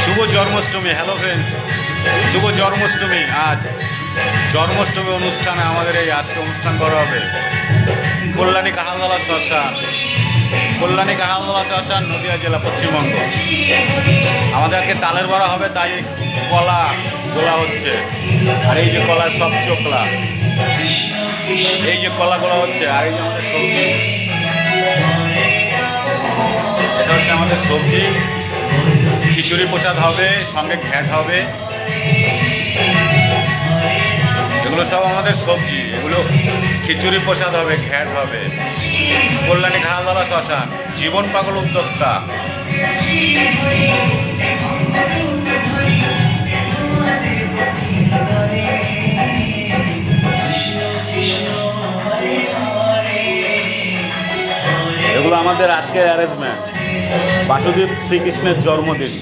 শুভ Janmashtami. Hello friends, শুভ জন্মাষ্টমী। আজ জন্মাষ্টমী অনুষ্ঠানে আমাদের এই আজকে অনুষ্ঠান করা হবে কল্যাণী কাহালতলা শ্মশান, কল্যাণী কাহালতলা শ্মশান, নদিয়া জেলা, পশ্চিমবঙ্গ। আমাদের আজকে তালের বড়া হবে, তাই কলা গোলা হচ্ছে। আর এই যে কলার সব চোখলা, এই যে কলা গোলা হচ্ছে। আর এই যে আমাদের সবজি, এটা হচ্ছে আমাদের সবজি। খিচুড়ি প্রসাদ হবে, সঙ্গে ঘ্যাট হবে। এগুলো সব আমাদের সবজি। এগুলো খিচুড়ি প্রসাদ হবে, ঘ্যাট হবে। কল্যাণী কাহালতলা শ্মশান, জীবন পাগল উদ্যোক্তা। এগুলো আমাদের আজকের অ্যারেঞ্জমেন্ট। বাসুদেব শ্রীকৃষ্ণের জন্মদিন।